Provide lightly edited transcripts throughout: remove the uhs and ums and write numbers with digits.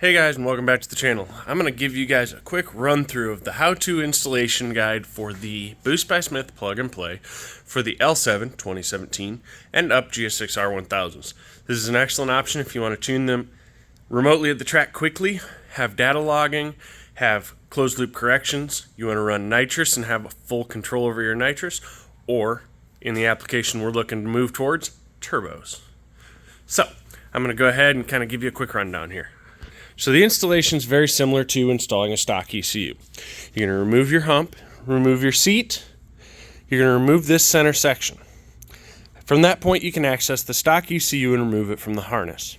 Hey guys, and welcome back to the channel. I'm going to give you guys a quick run through of the how-to installation guide for the Boost by Smith plug and play for the L7 2017 and up gsxr1000s. This is an excellent option if you want to tune them remotely at the track quickly, have data logging, have closed loop corrections, you want to run nitrous and have full control over your nitrous, or in the application we're looking to move towards, turbos. So, I'm going to go ahead and kind of give you a quick rundown here. So the installation is very similar to installing a stock ECU. You're going to remove your hump, remove your seat, you're going to remove this center section. From that point you can access the stock ECU and remove it from the harness.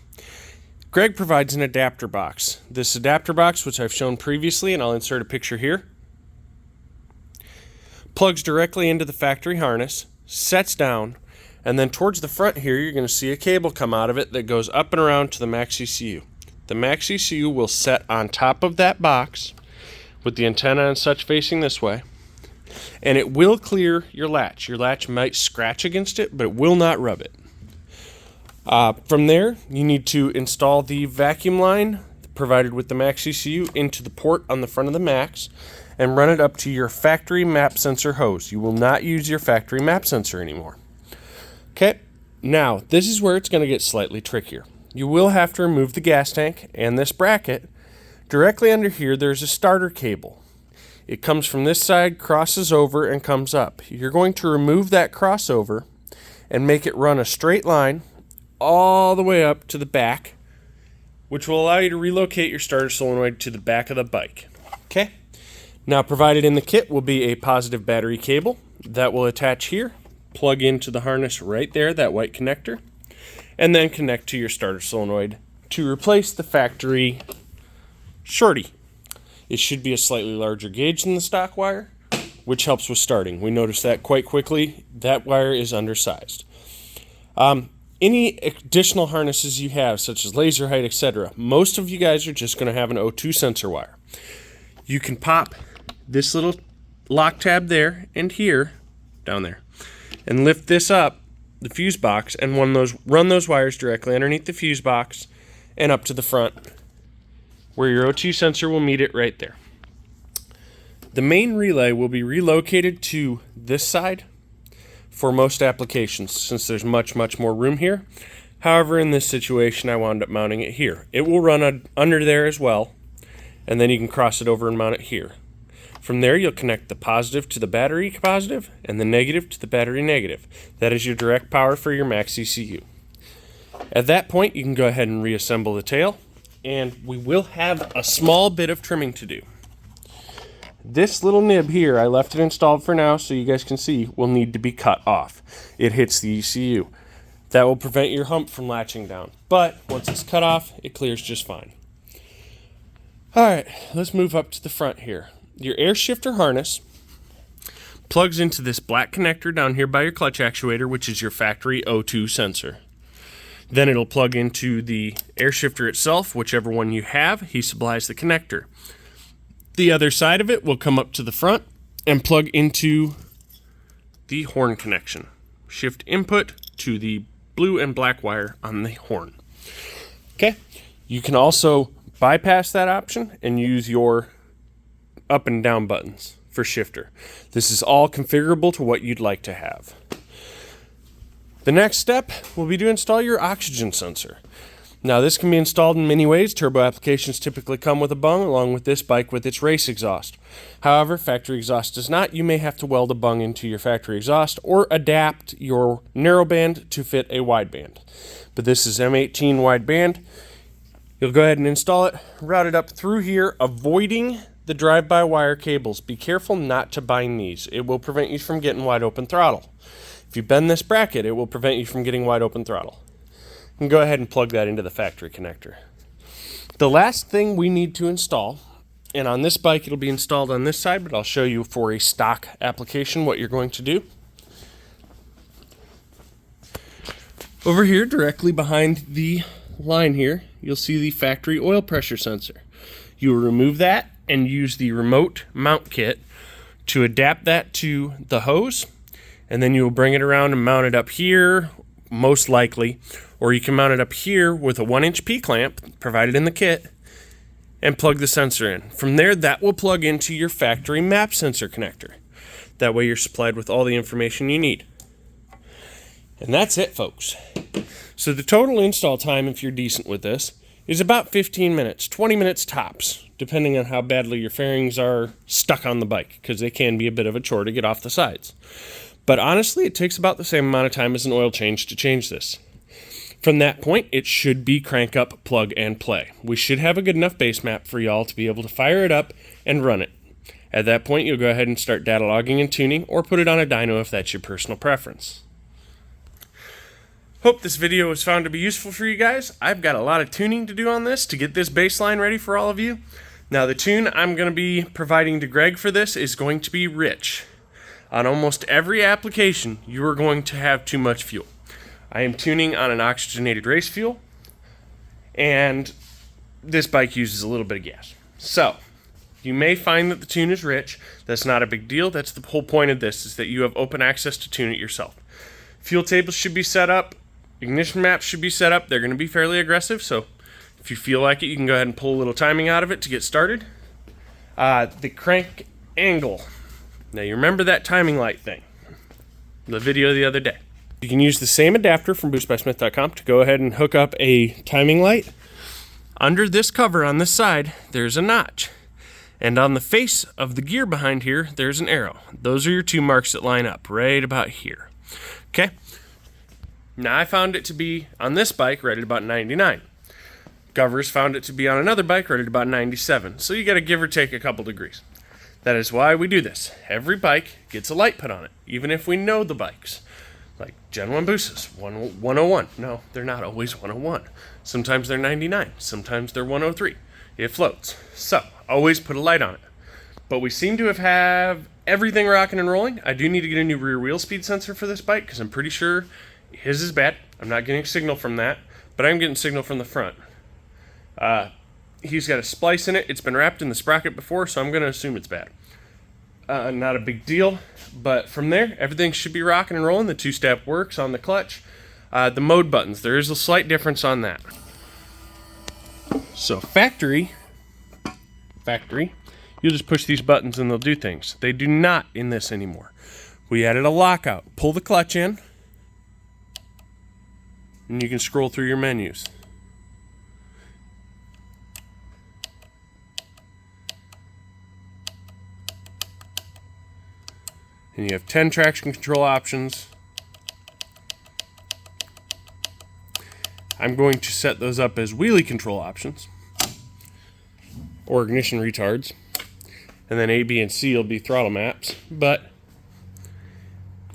Greg provides an adapter box. This adapter box, which I've shown previously, and I'll insert a picture here, plugs directly into the factory harness, sets down, and then towards the front here you're going to see a cable come out of it that goes up and around to the maxxecu. The maxxecu will set on top of that box with the antenna and such facing this way, and it will clear your latch. Your latch might scratch against it, but it will not rub it. From there, you need to install the vacuum line provided with the maxxecu into the port on the front of the Max and run it up to your factory map sensor hose. You will not use your factory map sensor anymore. Okay, now this is where it's going to get slightly trickier. You will have to remove the gas tank and this bracket. Directly under here there's a starter cable. It comes from this side, crosses over, and comes up. You're going to remove that crossover and make it run a straight line all the way up to the back, which will allow you to relocate your starter solenoid to the back of the bike. Okay? Now provided in the kit will be a positive battery cable that will attach here, plug into the harness right there, that white connector, and then connect to your starter solenoid to replace the factory shorty. It should be a slightly larger gauge than the stock wire, which helps with starting. We noticed that quite quickly. That wire is undersized. Any additional harnesses you have, such as laser height, etc., most of you guys are just going to have an O2 sensor wire. You can pop this little lock tab there and here, down there, and lift this up, the fuse box, and run those wires directly underneath the fuse box and up to the front where your O2 sensor will meet it right there. The main relay will be relocated to this side for most applications since there's much more room here. However, in this situation I wound up mounting it here. It will run under there as well, and then you can cross it over and mount it here. From there, you'll connect the positive to the battery positive and the negative to the battery negative. That is your direct power for your maxxecu. At that point, you can go ahead and reassemble the tail, and we will have a small bit of trimming to do. This little nib here, I left it installed for now so you guys can see, will need to be cut off. It hits the ECU. That will prevent your hump from latching down. But once it's cut off, it clears just fine. Alright, let's move up to the front here. Your air shifter harness plugs into this black connector down here by your clutch actuator, which is your factory O2 sensor. Then it'll plug into the air shifter itself, whichever one you have. He supplies the connector. The other side of it will come up to the front and plug into the horn connection. Shift input to the blue and black wire on the horn. Okay, you can also bypass that option and use your up and down buttons for shifter. This is all configurable to what you'd like to have. The next step will be to install your oxygen sensor. Now this can be installed in many ways. Turbo applications typically come with a bung along with this bike with its race exhaust. However, factory exhaust does not. You may have to weld a bung into your factory exhaust or adapt your narrowband to fit a wideband. But this is M18 wideband. You'll go ahead and install it, route it up through here, avoiding the drive-by-wire cables. Be careful not to bind these. It will prevent you from getting wide open throttle. If you bend this bracket, it will prevent you from getting wide open throttle. You can go ahead and plug that into the factory connector. The last thing we need to install, and on this bike it'll be installed on this side, but I'll show you for a stock application what you're going to do. Over here, directly behind the line here, you'll see the factory oil pressure sensor. You will remove that and use the remote mount kit to adapt that to the hose, and then you will bring it around and mount it up here, most likely, or you can mount it up here with a 1-inch P-clamp provided in the kit and plug the sensor in. From there, that will plug into your factory map sensor connector. That way you're supplied with all the information you need. And that's it, folks. So the total install time, if you're decent with this, is about 15 minutes, 20 minutes tops, depending on how badly your fairings are stuck on the bike, because they can be a bit of a chore to get off the sides. But honestly, it takes about the same amount of time as an oil change to change this. From that point, it should be crank up, plug, and play. We should have a good enough base map for y'all to be able to fire it up and run it. At that point, you'll go ahead and start data logging and tuning, or put it on a dyno if that's your personal preference. Hope this video was found to be useful for you guys. I've got a lot of tuning to do on this to get this baseline ready for all of you. Now, the tune I'm going to be providing to Greg for this is going to be rich. On almost every application, you are going to have too much fuel. I am tuning on an oxygenated race fuel, and this bike uses a little bit of gas. So, you may find that the tune is rich. That's not a big deal. That's the whole point of this, is that you have open access to tune it yourself. Fuel tables should be set up. Ignition maps should be set up. They're going to be fairly aggressive, so if you feel like it, you can go ahead and pull a little timing out of it to get started. The crank angle. Now, you remember that timing light thing, the video the other day. You can use the same adapter from boostbysmith.com to go ahead and hook up a timing light. Under this cover on this side, there's a notch. And on the face of the gear behind here, there's an arrow. Those are your two marks that line up right about here. Okay? Now, I found it to be on this bike right at about 99. Govers found it to be on another bike right at about 97. So you got to give or take a couple degrees. That is why we do this. Every bike gets a light put on it, even if we know the bikes. Like Gen 1 Boosters, 101. No, they're not always 101. Sometimes they're 99. Sometimes they're 103. It floats. So, always put a light on it. But we seem to have everything rocking and rolling. I do need to get a new rear wheel speed sensor for this bike, because I'm pretty sure his is bad. I'm not getting signal from that, but I'm getting signal from the front. He's got a splice in it. It's been wrapped in the sprocket before, so I'm going to assume it's bad. Not a big deal, but from there, everything should be rocking and rolling. The two-step works on the clutch. The mode buttons, there is a slight difference on that. So factory, you'll just push these buttons and they'll do things. They do not in this anymore. We added a lockout. Pull the clutch in, and you can scroll through your menus. And you have 10 traction control options. I'm going to set those up as wheelie control options, or ignition retards. And then A, B, and C will be throttle maps. But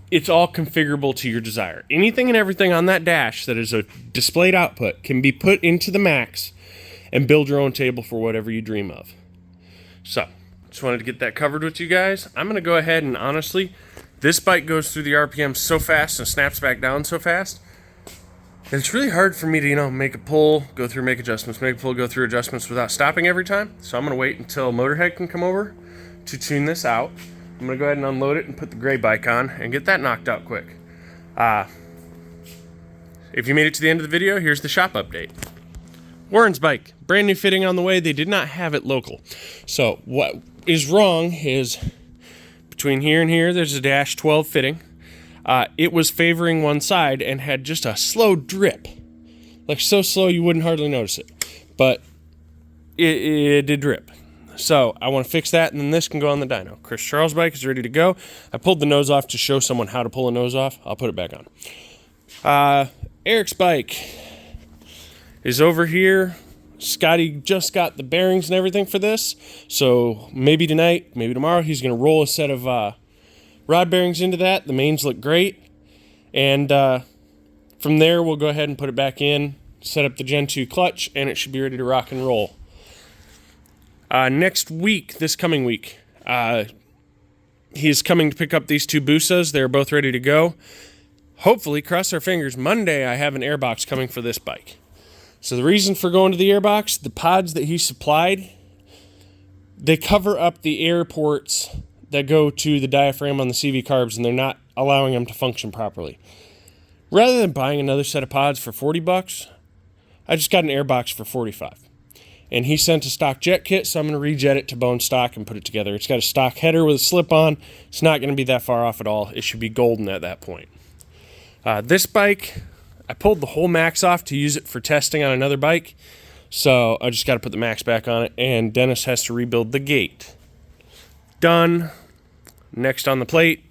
it's all configurable to your desire. Anything and everything on that dash that is a displayed output can be put into the max and build your own table for whatever you dream of. So, just wanted to get that covered with you guys. I'm going to go ahead and honestly, this bike goes through the RPM so fast and snaps back down so fast that it's really hard for me to, make a pull, go through, make adjustments, make a pull, go through adjustments without stopping every time. So I'm going to wait until Motorhead can come over to tune this out. I'm going to go ahead and unload it and put the gray bike on and get that knocked out quick. If you made it to the end of the video, here's the shop update. Warren's bike, brand new fitting on the way. They did not have it local. So what is wrong is between here and here, there's a dash 12 fitting. It was favoring one side and had just a slow drip. Like so slow you wouldn't hardly notice it. But it did drip. So I want to fix that, and then this can go on the dyno. Chris Charles' bike is ready to go. I pulled the nose off to show someone how to pull a nose off. I'll put it back on. Eric's bike is over here. Scotty just got the bearings and everything for this. So maybe tonight, maybe tomorrow, he's going to roll a set of rod bearings into that. The mains look great. And from there, we'll go ahead and put it back in, set up the Gen 2 clutch, and it should be ready to rock and roll. Next week, this coming week, he's coming to pick up these two Busas. They're both ready to go. Hopefully, cross our fingers, Monday I have an airbox coming for this bike. So the reason for going to the airbox, the pods that he supplied, they cover up the air ports that go to the diaphragm on the CV carbs, and they're not allowing them to function properly. Rather than buying another set of pods for $40, I just got an airbox for $45. And he sent a stock jet kit, so I'm going to rejet it to bone stock and put it together. It's got a stock header with a slip-on. It's not going to be that far off at all. It should be golden at that point. This bike, I pulled the whole max off to use it for testing on another bike. So I just got to put the max back on it, and Dennis has to rebuild the gate. Done. Next on the plate,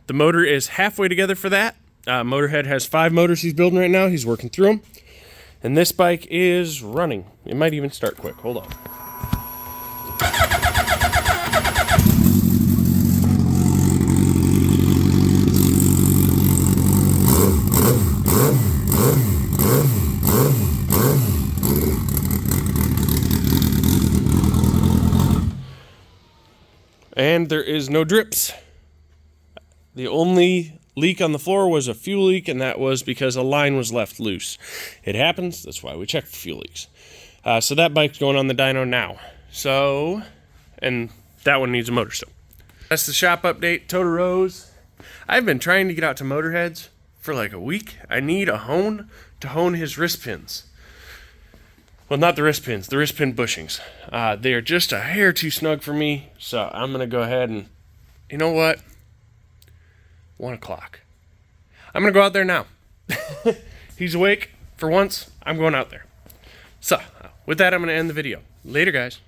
the motor is halfway together for that. Motorhead has 5 motors he's building right now. He's working through them. And this bike is running. It might even start quick. Hold on. And there is no drips. The only leak on the floor was a fuel leak, and that was because a line was left loose. It happens. That's why we check for fuel leaks. So that bike's going on the dyno now. So, and that one needs a motor still. That's the shop update. Toto Rose. I've been trying to get out to Motorheads for like a week. I need a hone to hone his wrist pins. Well, not the wrist pins, the wrist pin bushings. They are just a hair too snug for me, so I'm going to go ahead and, you know what? 1 o'clock. I'm going to go out there now. He's awake for once. I'm going out there. So, with that, I'm going to end the video. Later, guys.